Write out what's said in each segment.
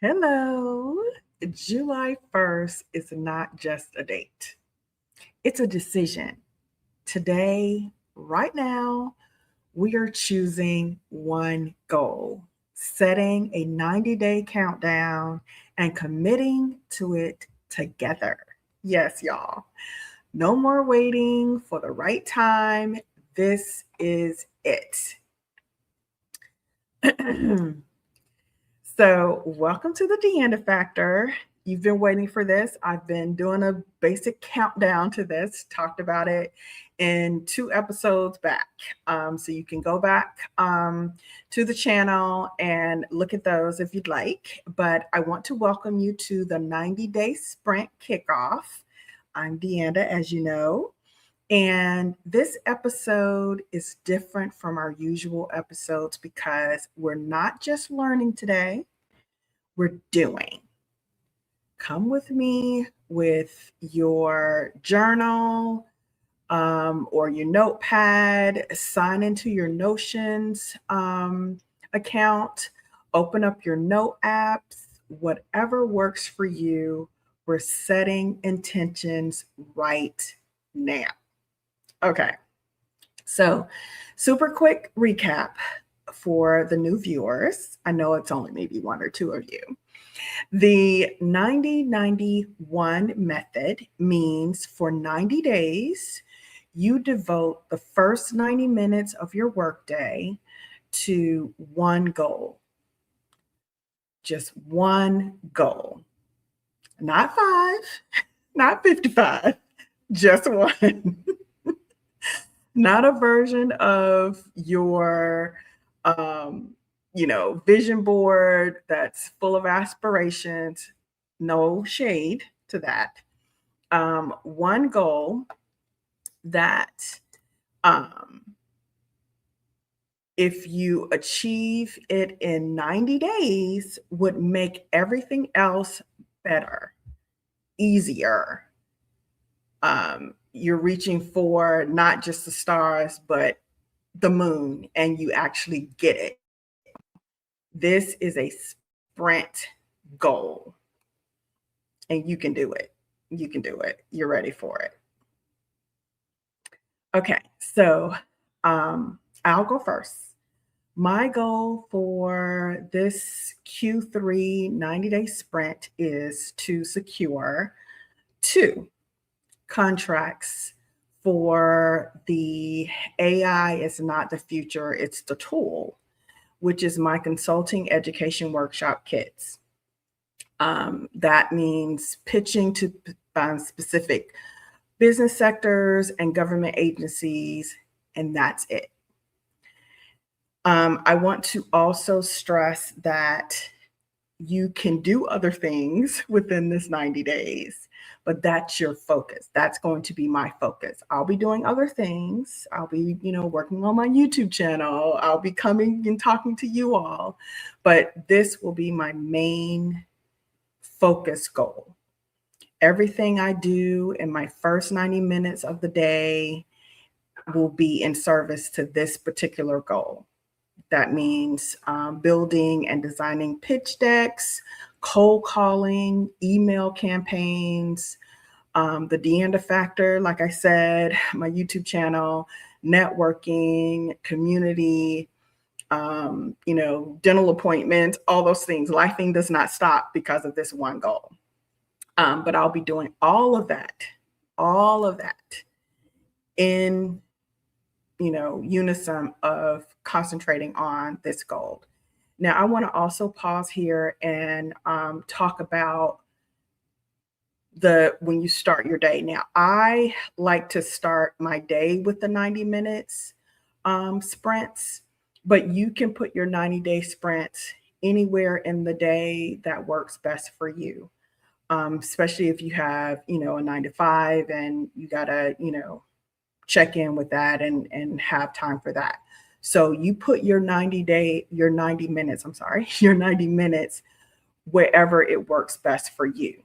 Hello. July 1st is not just a date, it's a decision. Today, right now, we are choosing one goal, setting a 90-day countdown and committing to it together. Yes, y'all. No more waiting for the right time. This is it. So, welcome to the DeAnda Factor. You've been waiting for this. I've been doing a basic countdown to this, talked about it in 2 episodes back. So, you can go back to the channel and look at those if you'd like. But I want to welcome you to the 90-day sprint kickoff. I'm DeAnda, as you know. And this episode is different from our usual episodes because we're not just learning today, we're doing. Come with me with your journal or your notepad, sign into your Notions account, open up your note apps, whatever works for you. We're setting intentions right now. Okay, so super quick recap for the new viewers. I know it's only maybe one or two of you. The 90-91 method means for 90 days, you devote the first 90 minutes of your workday to one goal. Just one goal. Not 5, not 55, just one. Not a version of your vision board that's full of aspirations. No shade to that. One goal that if you achieve it in 90 days would make everything else better, easier. You're reaching for not just the stars, but the moon, and you actually get it. This is a sprint goal, and you can do it. You can do it. You're ready for it. Okay, so I'll go first. My goal for this Q3 90-day sprint is to secure 2 contracts for the AI is not the future, it's the tool, which is my consulting education workshop kits. That means pitching to specific business sectors and government agencies, and that's it. I want to also stress that you can do other things within this 90 days, but that's your focus. That's going to be my focus. I'll be doing other things. I'll be, working on my YouTube channel. I'll be coming and talking to you all, but this will be my main focus goal. Everything I do in my first 90 minutes of the day will be in service to this particular goal. That means building and designing pitch decks, cold calling, email campaigns, the DeAnda Factor, like I said, my YouTube channel, networking, community, dental appointments, all those things. Lifing does not stop because of this one goal. But I'll be doing all of that in, unison of concentrating on this goal. Now, I want to also pause here and talk about when you start your day. Now, I like to start my day with the 90 minutes sprints, but you can put your 90-day sprints anywhere in the day that works best for you. Especially if you have, a 9 to 5 and you gotta, check in with that and have time for that. So you put your 90 minutes wherever it works best for you.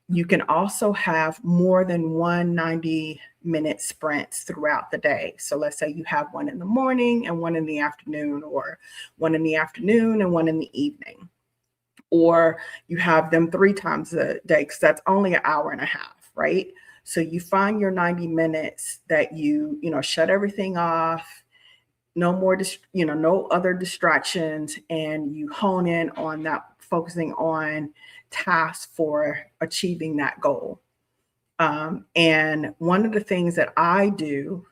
You can also have more than one 90-minute sprints throughout the day. So let's say you have one in the morning and one in the afternoon, or one in the afternoon and one in the evening. or you have them 3 times a day, because that's only an hour and a half, right? So you find your 90 minutes that you shut everything off, no more, no other distractions, and you hone in on that, focusing on tasks for achieving that goal. And one of the things that I do,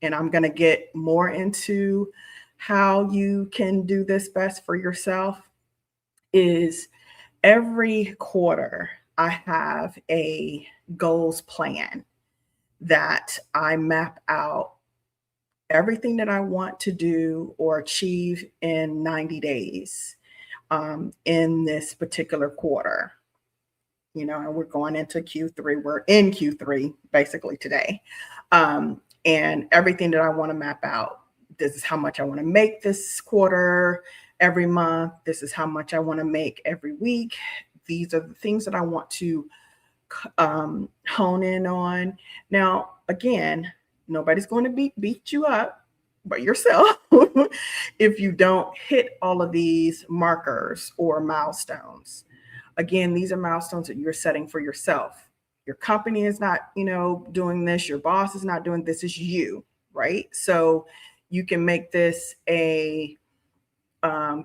and I'm going to get more into how you can do this best for yourself, is every quarter I have a goals plan that I map out everything that I want to do or achieve in 90 days in this particular quarter. And we're going into Q3. We're in Q3 basically today. And everything that I want to map out. This is how much I want to make this quarter, every month. This is how much I want to make every week. These are the things that I want to hone in on. Now, again, nobody's going to beat you up but yourself if you don't hit all of these markers or milestones. Again, these are milestones that you're setting for yourself. Your company is not, doing this. Your boss is not doing this. This is you, right? So you can make this a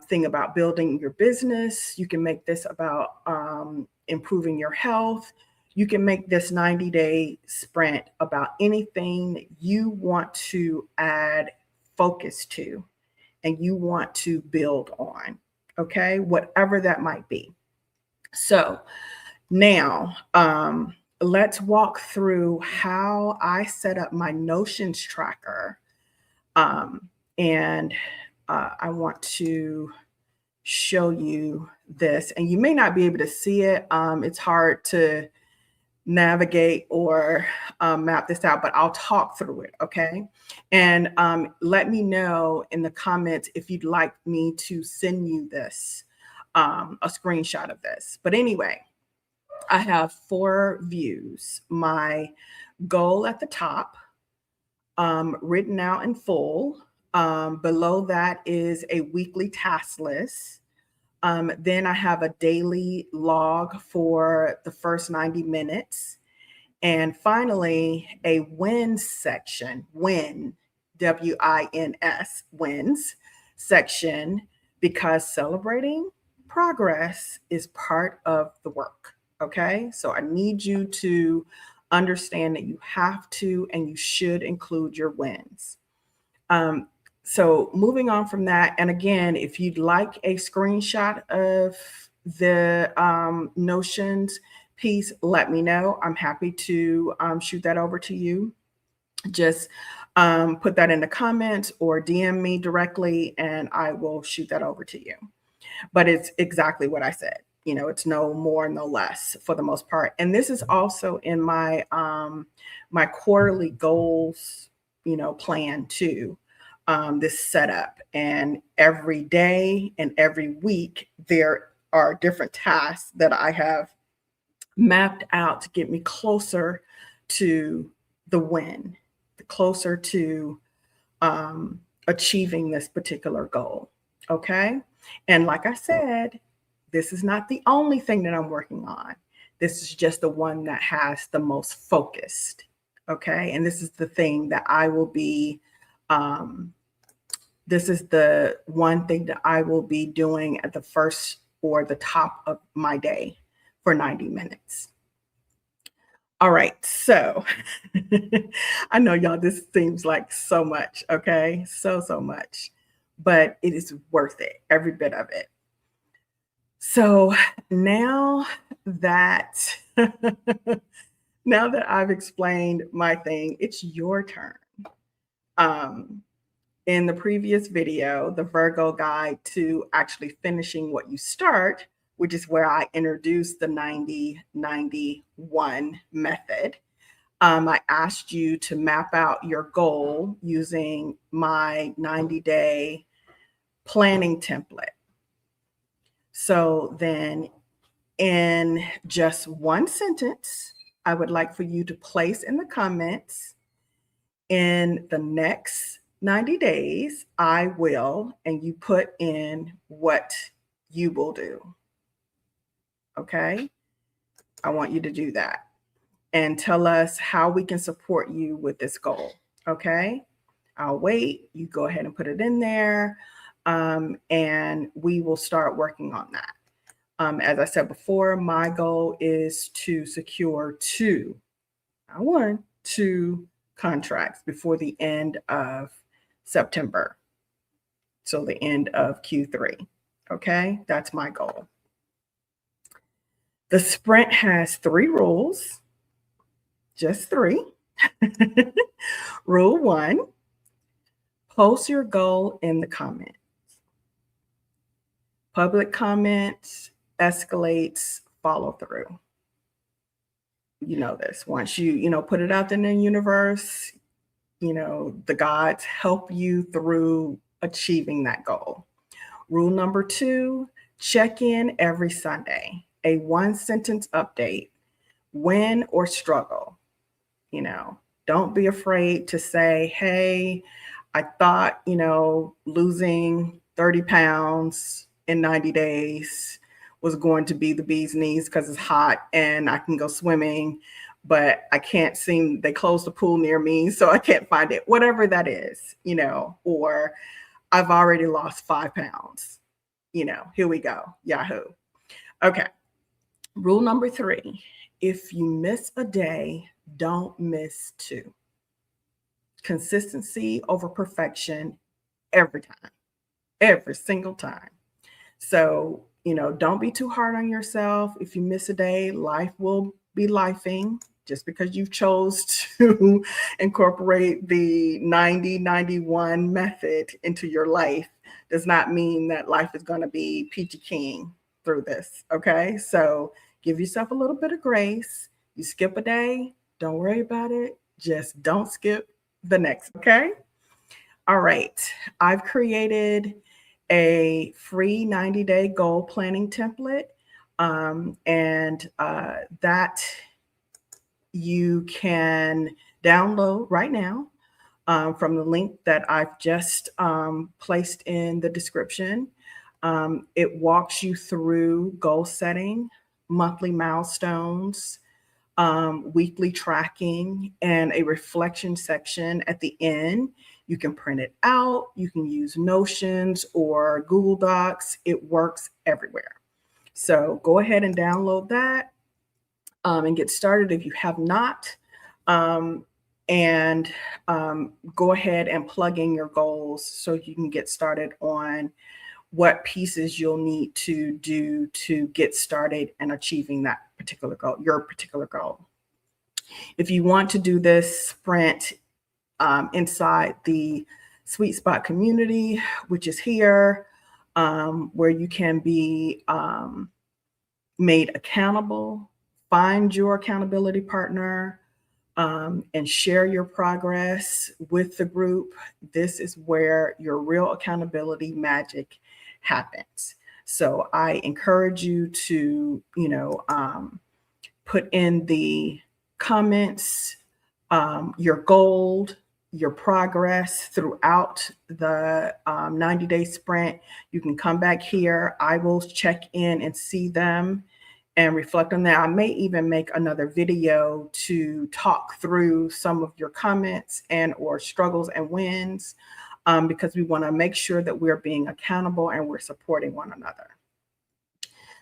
thing about building your business. You can make this about improving your health. You can make this 90-day sprint about anything that you want to add focus to and you want to build on, okay? Whatever that might be. So now let's walk through how I set up my Notions tracker. And I want to show you this, and you may not be able to see it. It's hard to navigate or map this out, but I'll talk through it, okay? And let me know in the comments if you'd like me to send you this, a screenshot of this. But anyway, I have 4 views. My goal at the top, written out in full. Below that is a weekly task list. Then I have a daily log for the first 90 minutes. And finally, a wins section, WINS, wins section, because celebrating progress is part of the work. Okay. So I need you to understand that you have to and you should include your wins. So moving on from that, and again, if you'd like a screenshot of the Notions piece, let me know. I'm happy to shoot that over to you. Just put that in the comments or DM me directly and I will shoot that over to you. But it's exactly what I said. It's no more, no less for the most part. And this is also in my my quarterly goals, plan too. This setup, and every day and every week there are different tasks that I have mapped out to get me closer to the win, closer to achieving this particular goal. Okay. And like I said, this is not the only thing that I'm working on. This is just the one that has the most focused. Okay. And this is the thing that I will be, this is the one thing that I will be doing at the first or the top of my day for 90 minutes. All right. So I know y'all, this seems like so much. Okay. So much, but it is worth it. Every bit of it. So now that now that I've explained my thing, it's your turn. In the previous video, the Virgo Guide to Actually Finishing What You Start, which is where I introduced the 90-91 method, I asked you to map out your goal using my 90-day planning template. So then in just one sentence, I would like for you to place in the comments, in the next 90 days, I will, and you put in what you will do. Okay. I want you to do that and tell us how we can support you with this goal. Okay. I'll wait. You go ahead and put it in there. And we will start working on that. As I said before, my goal is to secure not one, two contracts before the end of September. So the end of Q3. Okay, that's my goal. The sprint has 3 rules, just 3. Rule 1, post your goal in the comments. Public comments escalates follow through. You know this. Once you put it out in the universe, the gods help you through achieving that goal. Rule number 2, check in every Sunday. A 1-sentence update, win or struggle. Don't be afraid to say, hey, I thought, losing 30 pounds in 90 days was going to be the bee's knees because it's hot and I can go swimming, but I can't seem, they closed the pool near me, so I can't find it. Whatever that is, or I've already lost 5 pounds. Here we go. Yahoo. Okay. Rule number 3, if you miss a day, don't miss 2. Consistency over perfection every time, every single time. So, don't be too hard on yourself. If you miss a day, life will be lifing. Just because you've chose to incorporate the 90-91 method into your life does not mean that life is going to be peachy keen through this. Okay. So give yourself a little bit of grace. You skip a day, don't worry about it. Just don't skip the next. Okay. All right. I've created a free 90-day goal planning template. And that you can download right now from the link that I've just placed in the description. It walks you through goal setting, monthly milestones, weekly tracking, and a reflection section at the end. You can print it out. You can use Notions or Google Docs. It works everywhere. So go ahead and download that and get started if you have not. And go ahead and plug in your goals so you can get started on what pieces you'll need to do to get started and achieving that particular goal, your particular goal. If you want to do this sprint inside the Sweet Spot community, which is here, where you can be made accountable, find your accountability partner, and share your progress with the group. This is where your real accountability magic happens. So I encourage you to, put in the comments your goal, your progress throughout the 90-day sprint. You can come back here. I will check in and see them and reflect on that. I may even make another video to talk through some of your comments and or struggles and wins, because we want to make sure that we're being accountable and we're supporting one another.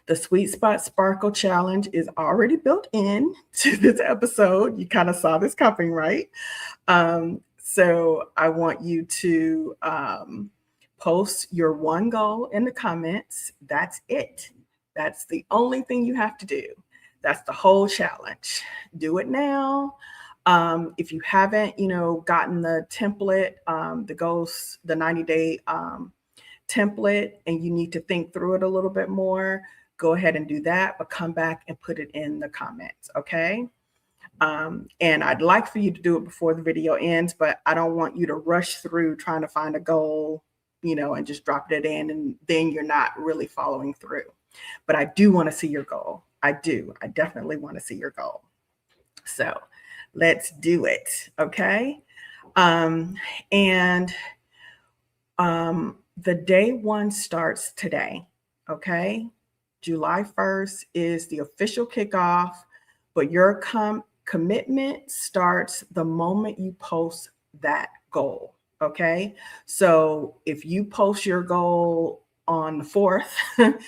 The Sweet Spot Sparkle Challenge is already built in to this episode. You kind of saw this coming, right? So I want you to post your one goal in the comments. That's it. That's the only thing you have to do. That's the whole challenge. Do it now. If you haven't, gotten the template, the 90-day template, and you need to think through it a little bit more, go ahead and do that, but come back and put it in the comments, okay? And I'd like for you to do it before the video ends, but I don't want you to rush through trying to find a goal, and just drop it in, and then you're not really following through. But I do want to see your goal. I do. I definitely want to see your goal. So let's do it, okay? And the day one starts today, okay? July 1st is the official kickoff, but your commitment starts the moment you post that goal. Okay. So if you post your goal on the 4th,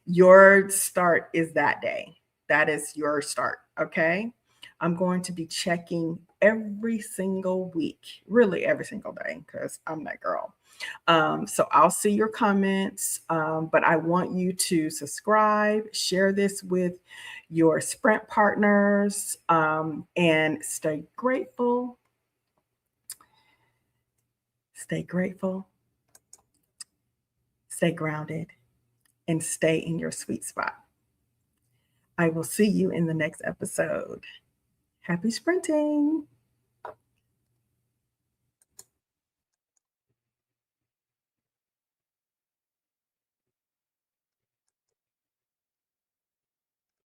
your start is that day. That is your start. Okay. I'm going to be checking every single week, really every single day, because I'm that girl. So I'll see your comments, but I want you to subscribe, share this with your sprint partners, and stay grateful. Stay grateful, stay grounded, and stay in your sweet spot. I will see you in the next episode. Happy sprinting.